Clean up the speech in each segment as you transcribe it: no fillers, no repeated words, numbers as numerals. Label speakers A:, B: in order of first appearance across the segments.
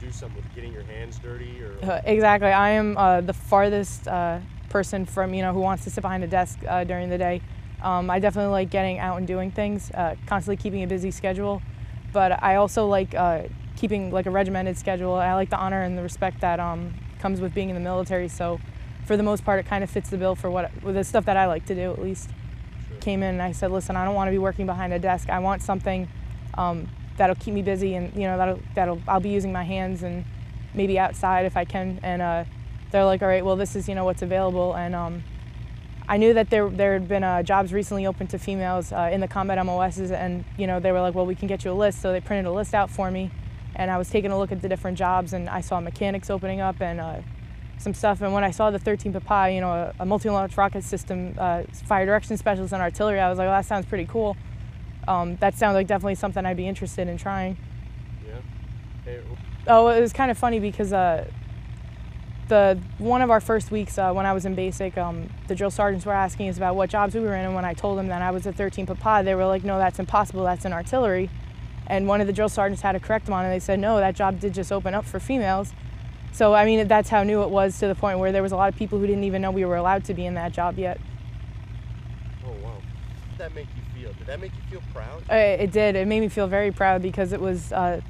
A: do something with getting your hands dirty?
B: Exactly. I am the farthest person from, who wants to sit behind a desk during the day. I definitely like getting out and doing things, constantly keeping a busy schedule. But I also like keeping like a regimented schedule. I like the honor and the respect that comes with being in the military. So for the most part, it kind of fits the bill for with the stuff that I like to do, at least.
A: Sure.
B: Came in and I said, listen, I don't want to be working behind a desk. I want something that'll keep me busy, and I'll be using my hands and maybe outside if I can. And they're like, all right, well, this is what's available. And I knew that there had been jobs recently open to females in the combat MOSs, and they were like, well, we can get you a list. So they printed a list out for me, and I was taking a look at the different jobs, and I saw mechanics opening up and some stuff. And when I saw the 13 PPI, a multi-launch rocket system, fire direction specialist and artillery, I was like, well, that sounds pretty cool. That sounds like definitely something I'd be interested in trying.
A: Yeah. Hey.
B: Oh, it was kind of funny because one of our first weeks when I was in basic, the drill sergeants were asking us about what jobs we were in, and when I told them that I was a 13 PPI, they were like, no, that's impossible, that's in artillery. And one of the drill sergeants had to correct them on it, and they said, no, that job did just open up for females. So, I mean, that's how new it was, to the point where there was a lot of people who didn't even know we were allowed to be in that job yet.
A: Oh, wow. How did that make you feel? Did that make you feel proud?
B: It did. It made me feel very proud because it was, I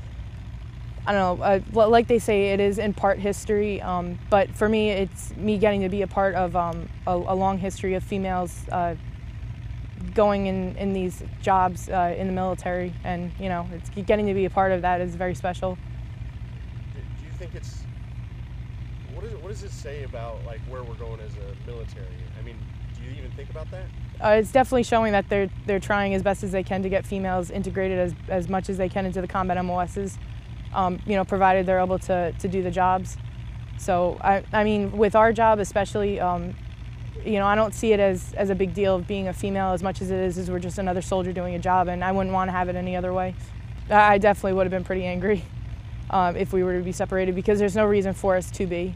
B: don't know, like they say, it is in part history, but for me, it's me getting to be a part of a long history of females going in these jobs in the military, and it's getting to be a part of that is very special.
A: Do you think it's, what does it say about like where we're going as a military? I mean, do you even think about that?
B: It's definitely showing that they're trying as best as they can to get females integrated as much as they can into the combat MOSs, provided they're able to do the jobs. So I mean, with our job especially, I don't see it as a big deal of being a female as much as it is we're just another soldier doing a job, and I wouldn't want to have it any other way. I definitely would have been pretty angry if we were to be separated, because there's no reason for us to be.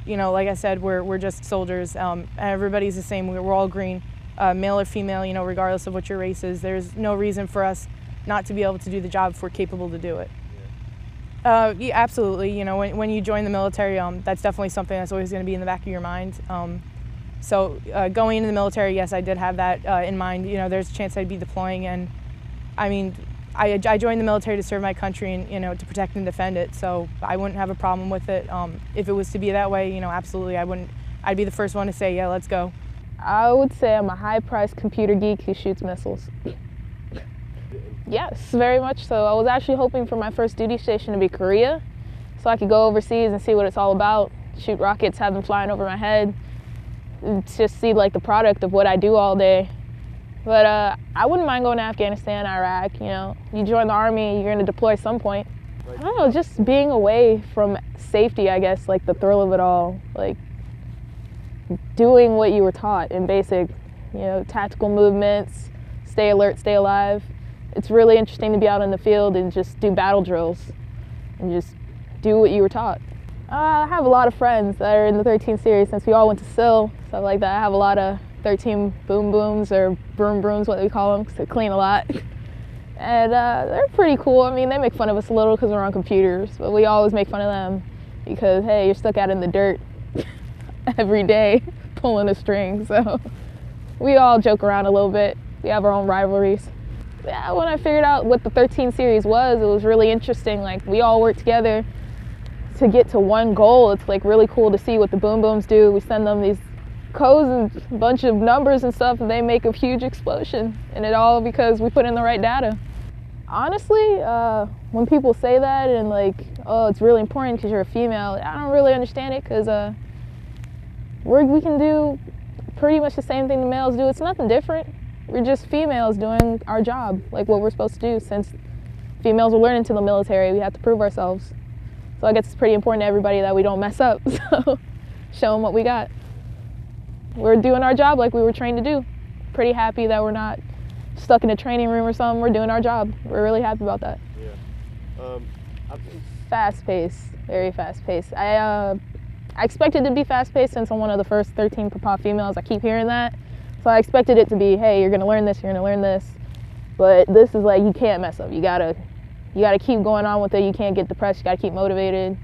B: Like I said, we're just soldiers. Everybody's the same. We're all green, male or female. Regardless of what your race is, there's no reason for us not to be able to do the job if we're capable to do it. Yeah, absolutely. When you join the military, that's definitely something that's always going to be in the back of your mind. So going into the military, yes, I did have that in mind. There's a chance I'd be deploying, and I mean, I joined the military to serve my country and to protect and defend it. So I wouldn't have a problem with it. If it was to be that way, absolutely, I wouldn't. I'd be the first one to say, yeah, let's go.
C: I would say I'm a high-priced computer geek who shoots missiles. Yes, very much so. I was actually hoping for my first duty station to be Korea, so I could go overseas and see what it's all about, shoot rockets, have them flying over my head, and just see like the product of what I do all day. But I wouldn't mind going to Afghanistan, Iraq. You join the Army, you're going to deploy at some point. I don't know, just being away from safety, I guess, like the thrill of it all, like doing what you were taught in basic, tactical movements, stay alert, stay alive. It's really interesting to be out in the field and just do battle drills and just do what you were taught. I have a lot of friends that are in the 13 series since we all went to SIL, stuff like that. I have a lot of 13 boom booms, or broom brooms, what we call them, because they clean a lot. And they're pretty cool. I mean, they make fun of us a little because we're on computers, but we always make fun of them because, hey, you're stuck out in the dirt every day pulling a string. So we all joke around a little bit. We have our own rivalries. Yeah, when I figured out what the 13 series was, it was really interesting. Like, we all work together to get to one goal. It's like really cool to see what the boom booms do. We send them these codes and a bunch of numbers and stuff, and they make a huge explosion. And it all because we put in the right data. Honestly, when people say that and like, oh, it's really important because you're a female, I don't really understand it, because we can do pretty much the same thing the males do. It's nothing different. We're just females doing our job, like what we're supposed to do. Since females are learning to the military, we have to prove ourselves. So I guess it's pretty important to everybody that we don't mess up. So show them what we got. We're doing our job like we were trained to do. Pretty happy that we're not stuck in a training room or something. We're doing our job. We're really happy about that.
A: Yeah.
C: Fast-paced, very fast-paced. I expected it to be fast-paced since I'm one of the first 13 PPA females. I keep hearing that. So I expected it to be, hey, you're gonna learn this, you're gonna learn this. But this is like, you can't mess up. You gotta you got to keep going on with it. You can't get depressed. You got to keep motivated.